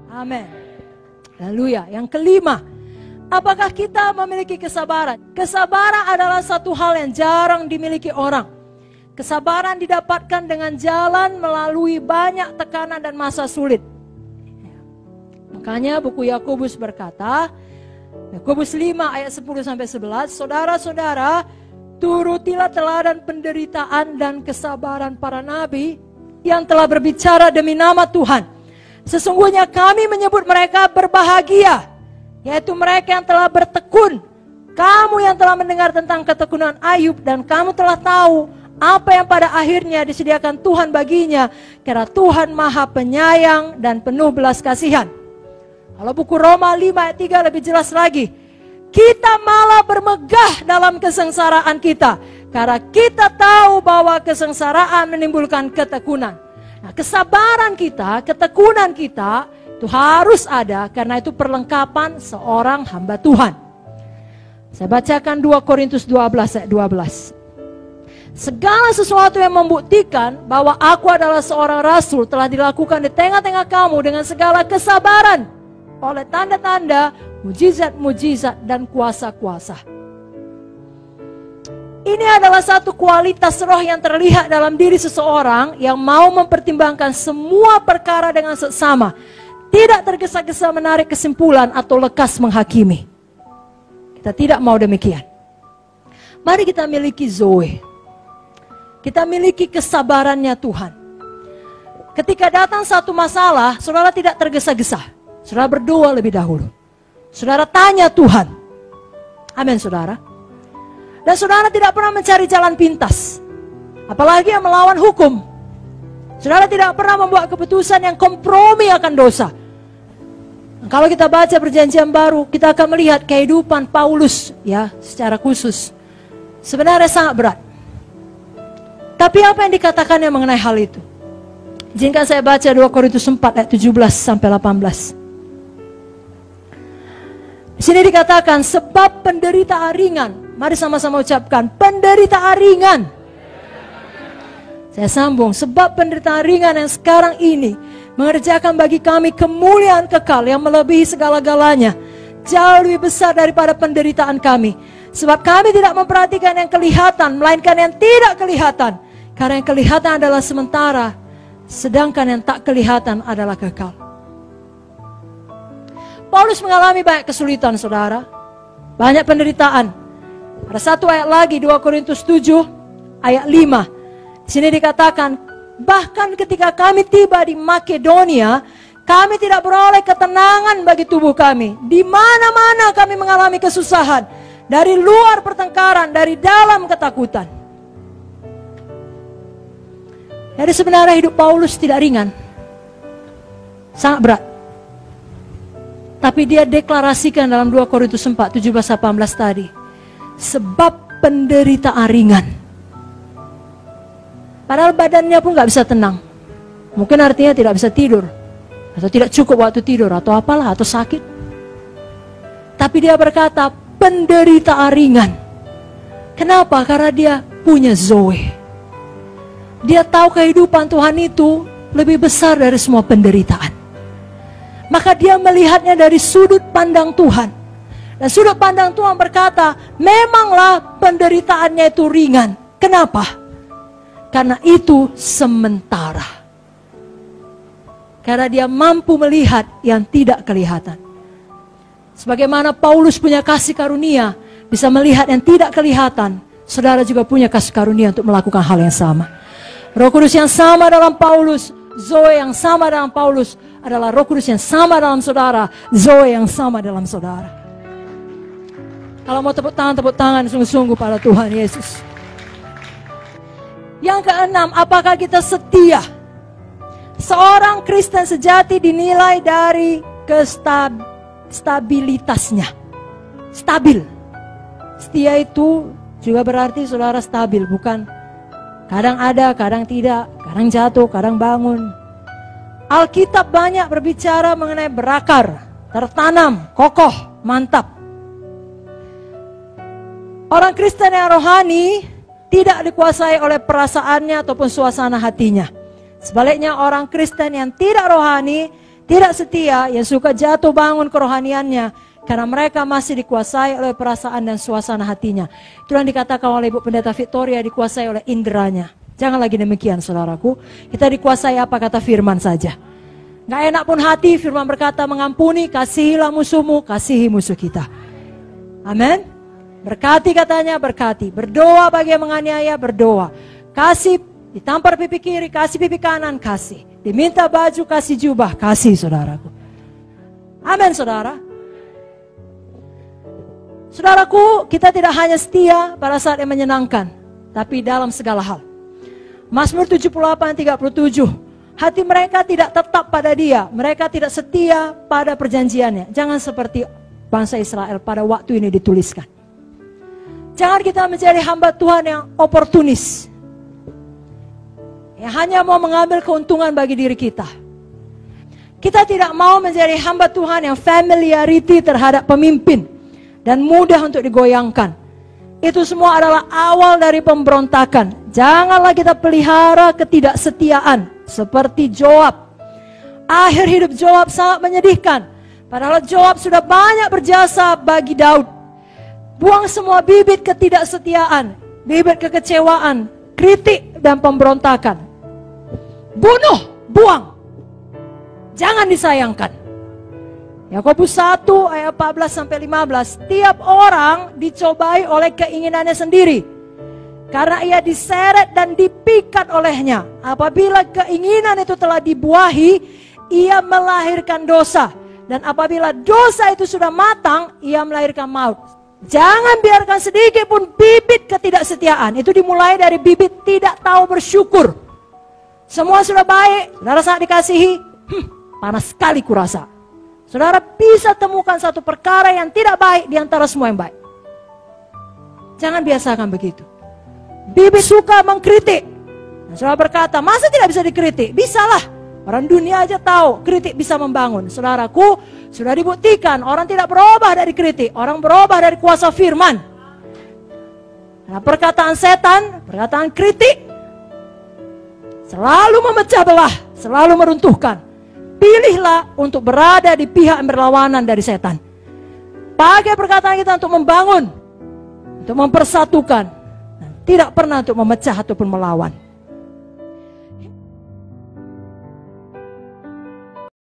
Amin. Haleluya. Yang kelima, apakah kita memiliki kesabaran? Kesabaran adalah satu hal yang jarang dimiliki orang. Kesabaran didapatkan dengan jalan melalui banyak tekanan dan masa sulit. Makanya buku Yakobus berkata, Yakobus 5 ayat 10-11, saudara-saudara, turutilah teladan penderitaan dan kesabaran para nabi yang telah berbicara demi nama Tuhan. Sesungguhnya kami menyebut mereka berbahagia, yaitu mereka yang telah bertekun. Kamu yang telah mendengar tentang ketekunan Ayub, dan kamu telah tahu apa yang pada akhirnya disediakan Tuhan baginya, karena Tuhan Maha Penyayang dan penuh belas kasihan. Kalau buku Roma 5 ayat 3 lebih jelas lagi, kita malah bermegah dalam kesengsaraan kita, karena kita tahu bahwa kesengsaraan menimbulkan ketekunan. Nah, kesabaran kita, ketekunan kita itu harus ada, karena itu perlengkapan seorang hamba Tuhan. Saya bacakan 2 Korintus 12 ayat 12. Segala sesuatu yang membuktikan bahwa aku adalah seorang rasul telah dilakukan di tengah-tengah kamu dengan segala kesabaran, oleh tanda-tanda, mujizat-mujizat dan kuasa-kuasa. Ini adalah satu kualitas roh yang terlihat dalam diri seseorang yang mau mempertimbangkan semua perkara dengan seksama, tidak tergesa-gesa menarik kesimpulan atau lekas menghakimi. Kita tidak mau demikian. Mari kita miliki Zoe. Kita miliki kesabarannya Tuhan. Ketika datang satu masalah, saudara tidak tergesa-gesa. Saudara berdoa lebih dahulu. Saudara tanya Tuhan. Amin, saudara. Dan saudara tidak pernah mencari jalan pintas, apalagi yang melawan hukum. Saudara tidak pernah membuat keputusan yang kompromi akan dosa. Kalau kita baca perjanjian baru, kita akan melihat kehidupan Paulus ya secara khusus. Sebenarnya sangat berat. Tapi apa yang dikatakannya mengenai hal itu? Izinkan saya baca 2 Korintus 4 ayat 17-18. Di sini dikatakan, sebab penderitaan ringan. Mari sama-sama ucapkan, penderitaan ringan. Saya sambung, sebab penderitaan ringan yang sekarang ini mengerjakan bagi kami kemuliaan kekal yang melebihi segala-galanya, jauh lebih besar daripada penderitaan kami. Sebab kami tidak memperhatikan yang kelihatan, melainkan yang tidak kelihatan. Karena yang kelihatan adalah sementara, sedangkan yang tak kelihatan adalah kekal. Paulus mengalami banyak kesulitan, saudara. Banyak penderitaan. Ada satu ayat lagi, 2 Korintus 7 ayat 5. Di sini dikatakan, bahkan ketika kami tiba di Makedonia, kami tidak beroleh ketenangan bagi tubuh kami. Di mana-mana kami mengalami kesusahan. Dari luar pertengkaran, dari dalam ketakutan. Jadi sebenarnya hidup Paulus tidak ringan. Sangat berat. Tapi dia deklarasikan dalam 2 Korintus 4, 17-18 tadi. Sebab penderitaan ringan. Padahal badannya pun gak bisa tenang. Mungkin artinya tidak bisa tidur. Atau tidak cukup waktu tidur. Atau apalah, atau sakit. Tapi dia berkata, penderitaan ringan. Kenapa? Karena dia punya Zoe. Dia tahu kehidupan Tuhan itu lebih besar dari semua penderitaan. Maka dia melihatnya dari sudut pandang Tuhan. Dan sudut pandang Tuhan berkata, memanglah penderitaannya itu ringan. Kenapa? Karena itu sementara. Karena dia mampu melihat yang tidak kelihatan. Sebagaimana Paulus punya kasih karunia, bisa melihat yang tidak kelihatan. Saudara juga punya kasih karunia untuk melakukan hal yang sama. Roh Kudus yang sama dalam Paulus, Zoe yang sama dalam Paulus, adalah Roh Kudus yang sama dalam saudara, Zoe yang sama dalam saudara. Kalau mau tepuk tangan sungguh-sungguh pada Tuhan Yesus. Yang keenam, apakah kita setia? Seorang Kristen sejati dinilai dari stabilitasnya. Stabil. Setia itu juga berarti saudara stabil, bukan kadang ada, kadang tidak, kadang jatuh, kadang bangun. Alkitab banyak berbicara mengenai berakar, tertanam, kokoh, mantap. Orang Kristen yang rohani tidak dikuasai oleh perasaannya ataupun suasana hatinya. Sebaliknya orang Kristen yang tidak rohani tidak setia, yang suka jatuh bangun kerohaniannya, karena mereka masih dikuasai oleh perasaan dan suasana hatinya. Itulah yang dikatakan oleh Ibu Pendeta Victoria, dikuasai oleh inderanya. Jangan lagi demikian, saudaraku. Kita dikuasai apa kata firman saja. Gak enak pun hati, firman berkata mengampuni, kasihilah musuhmu, kasihi musuh kita. Amin. Berkati katanya, berkati. Berdoa bagi yang menganiaya, berdoa. Kasih, ditampar pipi kiri, kasih pipi kanan, kasih. Diminta baju, kasih jubah, kasih, saudaraku. Amin, saudara. Saudaraku, kita tidak hanya setia pada saat yang menyenangkan, tapi dalam segala hal. Mazmur 78:37, hati mereka tidak tetap pada Dia, mereka tidak setia pada perjanjiannya. Jangan seperti bangsa Israel pada waktu ini dituliskan. Jangan kita menjadi hamba Tuhan yang oportunis, yang hanya mau mengambil keuntungan bagi diri kita. Kita tidak mau menjadi hamba Tuhan yang familiarity terhadap pemimpin dan mudah untuk digoyangkan. Itu semua adalah awal dari pemberontakan. Janganlah kita pelihara ketidaksetiaan seperti Joab. Akhir hidup Joab sangat menyedihkan. Padahal Joab sudah banyak berjasa bagi Daud. Buang semua bibit ketidaksetiaan, bibit kekecewaan, kritik dan pemberontakan. Bunuh, buang. Jangan disayangkan. Yakobus 1 ayat 14-15, tiap orang dicobai oleh keinginannya sendiri, karena ia diseret dan dipikat olehnya. Apabila keinginan itu telah dibuahi, ia melahirkan dosa. Dan apabila dosa itu sudah matang, ia melahirkan maut. Jangan biarkan sedikit pun bibit ketidaksetiaan. Itu dimulai dari bibit tidak tahu bersyukur. Semua sudah baik, saudara saat dikasihi, panas sekali kurasa. Saudara bisa temukan satu perkara yang tidak baik di antara semua yang baik. Jangan biasakan begitu. Bibit suka mengkritik. Nah, saudara berkata, masa tidak bisa dikritik? Bisalah. Orang dunia aja tahu kritik bisa membangun. Saudaraku, sudah dibuktikan orang tidak berubah dari kritik. Orang berubah dari kuasa firman. Nah, perkataan setan, perkataan kritik selalu memecah belah, selalu meruntuhkan. Pilihlah untuk berada di pihak yang berlawanan dari setan. Pakai perkataan kita untuk membangun, untuk mempersatukan, dan tidak pernah untuk memecah ataupun melawan.